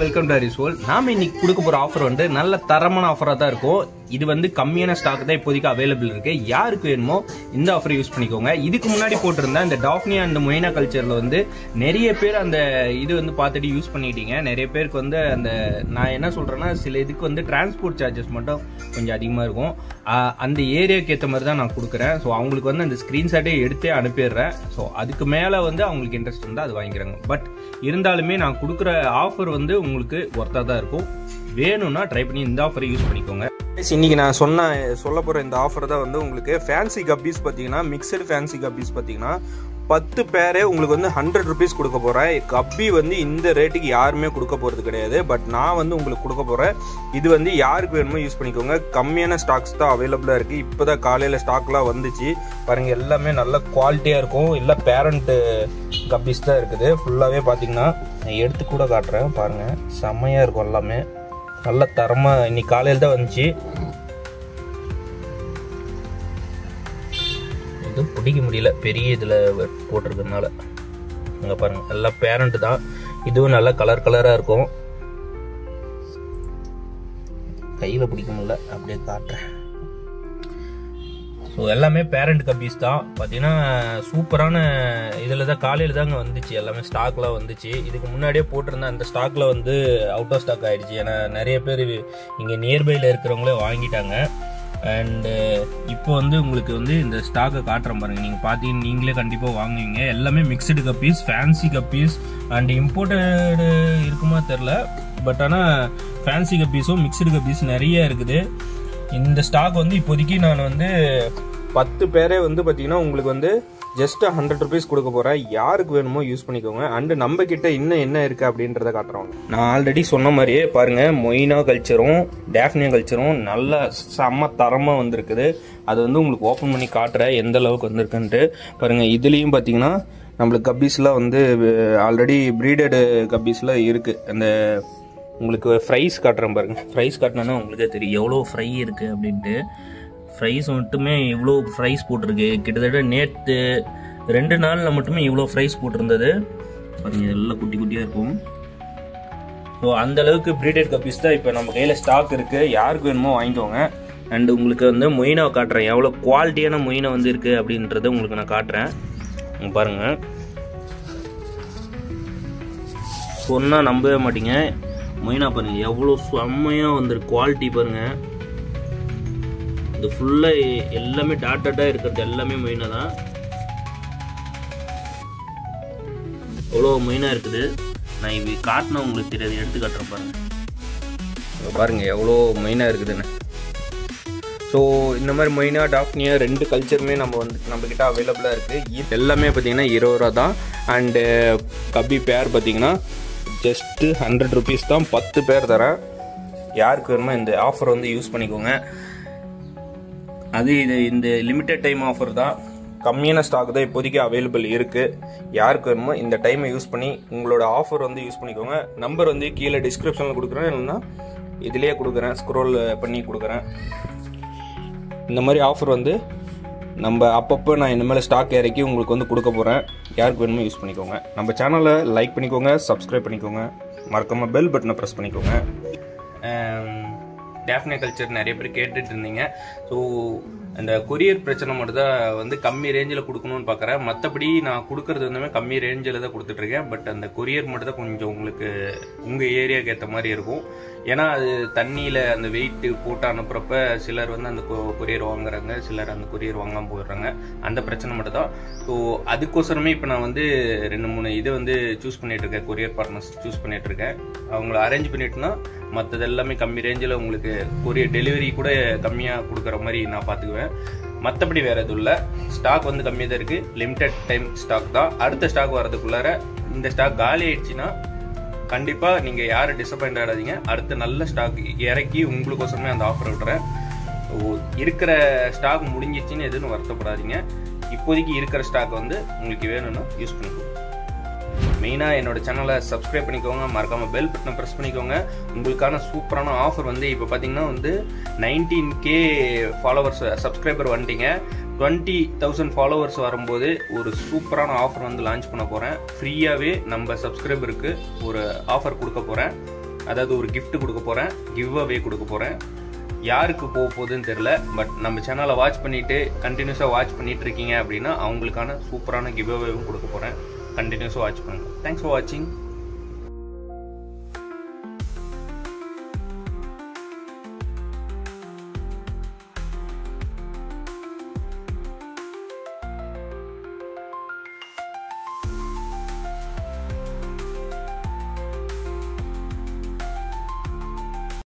Welcome to Haris world. நாம இன்னைக்கு கொடுக்க போற ஆஃபர் வந்து நல்ல தரமான ஆஃபரா தான் இருக்கும். இது வந்து கம்மியான ஸ்டாக் தான் இப்போதைக்கு அவைலபிள் இருக்கு. யாருக்கு வேணுமோ இந்த ஆஃபர் யூஸ் பண்ணிக்கோங்க. இதுக்கு முன்னாடி போட்டிருந்த இந்த டாஃப்னியா அண்ட் மொய்னா கல்ச்சர்ல வந்து நிறைய பேர் அந்த இது வந்து பார்த்துட்டு யூஸ் பண்ணிட்டீங்க. நிறைய பேருக்கு வந்து அந்த நான் என்ன சொல்றேன்னா, சில இதுக்கு வந்து டிரான்ஸ்போர்ட் சார்ஜஸ் மட்டும் கொஞ்சம் அதிகமாக இருக்கும். அந்த ஏரியாவுக்கு ஏற்ற மாதிரி தான் நான் கொடுக்குறேன். ஸோ அவங்களுக்கு வந்து அந்த ஸ்க்ரீன்ஷாட்டே எடுத்தே அனுப்பிடுறேன். ஸோ அதுக்கு மேலே வந்து அவங்களுக்கு இன்ட்ரெஸ்ட் இருந்தால் அது வாங்கிக்கிறாங்க. பட் இருந்தாலுமே நான் கொடுக்குற ஆஃபர் வந்து உங்களுக்கு ஒர்த்தாக தான் இருக்கும். வேணும்னா ட்ரை பண்ணி இந்த ஆஃபரை யூஸ் பண்ணிக்கோங்க. இன்னைக்கு நான் சொல்ல போகிற இந்த ஆஃபர் தான் வந்து உங்களுக்கு ஃபேன்சி கப்பீஸ் பார்த்தீங்கன்னா, மிக்சடு ஃபேன்சி கப்பீஸ் பார்த்தீங்கன்னா 10 பேரே உங்களுக்கு வந்து 100 rupees கொடுக்க போகிறேன். கப்பி வந்து இந்த ரேட்டுக்கு யாருமே கொடுக்க போகிறது கிடையாது. பட் நான் வந்து உங்களுக்கு கொடுக்க போகிறேன். இது வந்து யாருக்கு வேணுமோ யூஸ் பண்ணிக்கோங்க. கம்மியான ஸ்டாக்ஸ் தான் அவைலபிளாக இருக்குது. இப்போ தான் காலையில் ஸ்டாக்லாம் வந்துச்சு பாருங்கள். எல்லாமே நல்ல குவாலிட்டியாக இருக்கும். எல்லாம் பேரண்ட் கப்பீஸ் தான் இருக்குது. ஃபுல்லாகவே பார்த்தீங்கன்னா நான் எடுத்து கூட காட்டுறேன் பாருங்கள். செம்மையாக இருக்கும். எல்லாமே நல்ல தரமாக இன்னைக்கு காலையில் தான் வந்துச்சு. இது பிடிக்க முடியல பெரிய இதில் போட்டிருக்கிறதுனால. அங்கே பாருங்கள் எல்லாம் பேரண்ட் தான். இதுவும் நல்லா கலராக இருக்கும். கையில் பிடிக்க முடியல, அப்படியே காட்டுறேன். ஸோ எல்லாமே பேரண்ட் கப்பீஸ் தான். பார்த்தீங்கன்னா சூப்பரான இதில் தான் காலையில் தாங்க வந்துச்சு. எல்லாமே ஸ்டாக்லாம் வந்துச்சு. இதுக்கு முன்னாடியே போட்டிருந்தேன். அந்த ஸ்டாக்கில் வந்து அவுட் ஆஃப் ஸ்டாக் ஆகிடுச்சு. ஏன்னா நிறைய பேர் இங்கே நியர்பையில் இருக்கிறவங்களே வாங்கிட்டாங்க. அண்டு இப்போ வந்து உங்களுக்கு வந்து இந்த ஸ்டாக்கை காட்டுறேன் பாருங்கள். நீங்கள் பார்த்தீங்கன்னா நீங்களே கண்டிப்பாக வாங்குவீங்க. எல்லாமே mixed guppies, fancy guppies and imported இருக்குமா தெரில. பட் ஆனால் ஃபேன்சி கப்பீஸும் மிக்சடு கப்பீஸ் நிறைய இருக்குது. இந்த ஸ்டாக் வந்து இப்போதைக்கு நான் வந்து 10 பேரே வந்து பார்த்தீங்கன்னா உங்களுக்கு வந்து ஜஸ்ட் 100 rupees கொடுக்க போகிறேன். யாருக்கு வேணுமோ யூஸ் பண்ணிக்கோங்க. அண்டு நம்ம கிட்ட இன்னும் என்ன இருக்குது அப்படின்றத காட்டுறோம். நான் ஆல்ரெடி சொன்ன மாதிரியே பாருங்கள், மொய்னா கல்ச்சரும் டாஃப்னியா கல்ச்சரும் நல்ல செம்ம தரமாக வந்திருக்குது. அது வந்து உங்களுக்கு ஓப்பன் பண்ணி காட்டுறேன் எந்த அளவுக்கு வந்திருக்குன்ட்டு. பாருங்கள், இதுலேயும் பார்த்தீங்கன்னா நம்மளுக்கு கப்பீஸ்லாம் வந்து ஆல்ரெடி ப்ரீடடு கப்பீஸ்லாம் இருக்குது. அந்த உங்களுக்கு ஃப்ரைஸ் காட்டுறேன் பாருங்கள். ஃப்ரைஸ் காட்டினா உங்களுக்கே தெரியும் எவ்வளோ ஃப்ரை இருக்குது அப்படின்ட்டு. ஃப்ரைஸ் மட்டுமே இவ்வளோ ஃப்ரைஸ் போட்டிருக்கு. கிட்டத்தட்ட நேற்று 2 நாளில் மட்டுமே இவ்வளோ ஃப்ரைஸ் போட்டிருந்தது. பாருங்கள் எல்லாம் குட்டி குட்டியாக இருக்கும். ஸோ அந்தளவுக்கு ப்ரீடட் கப்பீஸ் தான் இப்போ நம்ம கையில் ஸ்டாக் இருக்குது. யாருக்கு வேணுமோ வாங்கிக்கோங்க. அண்டு உங்களுக்கு வந்து மொய்னாவை காட்டுறேன். எவ்வளோ குவாலிட்டியான மொய்னா வந்து இருக்குது அப்படின்றத உங்களுக்கு நான் காட்டுறேன். பாருங்கள், சொன்னால் நம்பவே மாட்டீங்க. மொய்னா பாருங்கள் எவ்வளோ செம்மையாக வந்துருக்கு. குவாலிட்டி பாருங்கள். இது ஃபுல்லாக எல்லாமே டாட்டாக இருக்கிறது எல்லாமே மொய்னா தான். எவ்வளோ மொய்னா இருக்குது. நான் இது காட்டினா உங்களுக்கு தெரியாது, எடுத்து காட்டுறேன் பாருங்கள். பாருங்கள் எவ்வளோ மொய்னா இருக்குதுன்னு. ஸோ இந்த மாதிரி மொய்னா டாஃப்னியா 2 கல்ச்சருமே நம்மக்கிட்ட அவைலபிளாக இருக்குது. எல்லாமே பார்த்தீங்கன்னா 20 ரூபா தான். அண்டு கப்பி பேர் பார்த்தீங்கன்னா ஜஸ்ட்டு 100 rupees தான். 10 பேர் தரேன். யாருக்கு வேணுமோ இந்த ஆஃபர் வந்து யூஸ் பண்ணிக்கோங்க. அது இந்த லிமிட்டட் டைம் ஆஃபர் தான். கம்மியான ஸ்டாக் தான் இப்போதைக்கு அவைலபிள் இருக்குது. யாருக்கு வேணுமோ இந்த டைமை யூஸ் பண்ணி உங்களோட ஆஃபர் வந்து யூஸ் பண்ணிக்கோங்க. நம்பர் வந்து கீழே டிஸ்கிரிப்ஷனில் கொடுக்குறேன், இல்லைன்னா இதிலேயே கொடுக்குறேன், ஸ்க்ரோல் பண்ணி கொடுக்குறேன். இந்த மாதிரி ஆஃபர் வந்து நம்ம அப்பப்போ நான் இந்த மாதிரி ஸ்டாக் இறக்கி உங்களுக்கு வந்து கொடுக்க போகிறேன். யாருக்கு வேணுமோ யூஸ் பண்ணிக்கோங்க. நம்ம சேனலை லைக் பண்ணிக்கோங்க, சப்ஸ்கிரைப் பண்ணிக்கோங்க, மறக்காமல் பெல் பட்டனை ப்ரெஸ் பண்ணிக்கோங்க. டாஃப்னியா கல்ச்சர் நிறைய பேர் கேட்டுட்டு இருந்தீங்க. ஸோ அந்த கொரியர் பிரச்சனை மட்டும் தான் வந்து கம்மி ரேஞ்சில் கொடுக்கணும்னு பார்க்குறேன். மற்றபடி நான் கொடுக்குறது வந்து கம்மி ரேஞ்சில் தான் கொடுத்துட்ருக்கேன். பட் அந்த கொரியர் மட்டும் தான் கொஞ்சம் உங்களுக்கு உங்கள் ஏரியாவுக்கு ஏற்ற மாதிரி இருக்கும். ஏன்னா அது தண்ணியில் அந்த வெயிட்டு போட்டு அனுப்புகிறப்ப சிலர் வந்து அந்த கொரியர் வாங்குறாங்க, சிலர் அந்த கொரியர் வாங்காமல் போயிடுறாங்க. அந்த பிரச்சனை மட்டும் தான். ஸோ அதுக்கோசரமே இப்போ நான் வந்து 2-3 இதை வந்து சூஸ் பண்ணிகிட்ருக்கேன். கொரியர் பார்ட்னர்ஸ் சூஸ் பண்ணிகிட்ருக்கேன். அவங்கள அரேஞ்ச் பண்ணிட்டுனா மற்றது எல்லாமே கம்மி ரேஞ்சில் உங்களுக்கு கொரியர் டெலிவரி கூட கம்மியாக கொடுக்குற மாதிரி நான் பார்த்துக்குவேன். மற்றபடி வேறு எதுவும் இல்லை. ஸ்டாக் வந்து கம்மியாக தான் இருக்குது. லிமிட்டட் டைம் ஸ்டாக் தான். அடுத்த ஸ்டாக் வரதுக்குள்ளார இந்த ஸ்டாக் காலி ஆயிடுச்சுன்னா கண்டிப்பாக நீங்கள் யாரும் டிசப்பாயிண்ட் ஆகாதீங்க. அடுத்த நல்ல ஸ்டாக் இறக்கி உங்களுக்கோசரமே அந்த ஆஃபர் விட்டுறேன். இருக்கிற ஸ்டாக் முடிஞ்சிச்சுன்னு எதுவும் வருத்தப்படாதீங்க. இப்போதைக்கு இருக்கிற ஸ்டாக் வந்து உங்களுக்கு வேணும்னா யூஸ் பண்ணிக்கோங்க. மெயினாக என்னோட சேனலை சப்ஸ்கிரைப் பண்ணிக்கோங்க, மறக்காமல் பெல் பட்டனை ப்ரெஸ் பண்ணிக்கோங்க. உங்களுக்கான சூப்பரான ஆஃபர் வந்து இப்போ பார்த்தீங்கன்னா வந்து 19K ஃபாலோவர்ஸ் சப்ஸ்கிரைபர் வந்துட்டீங்க. 20,000 ஃபாலோவர்ஸ் வரும்போது ஒரு சூப்பரான ஆஃபர் வந்து லான்ச் பண்ண போகிறேன். ஃப்ரீயாகவே நம்ம சப்ஸ்கிரைபருக்கு ஒரு ஆஃபர் கொடுக்க போகிறேன். அதாவது ஒரு gift கொடுக்க போகிறேன், கிவ் அவே கொடுக்க போகிறேன். யாருக்கு போக போகுதுன்னு தெரில, பட் நம்ம சேனலை வாட்ச் பண்ணிவிட்டு கண்டினியூஸாக வாட்ச் பண்ணிட்டு இருக்கீங்க அப்படின்னா அவங்களுக்கான சூப்பரான கிவ் அவேவும் கொடுக்க போகிறேன். கண்டினியூஸாக வாட்ச் பண்ணுங்கள். தேங்க்ஸ் ஃபார் வாட்சிங்.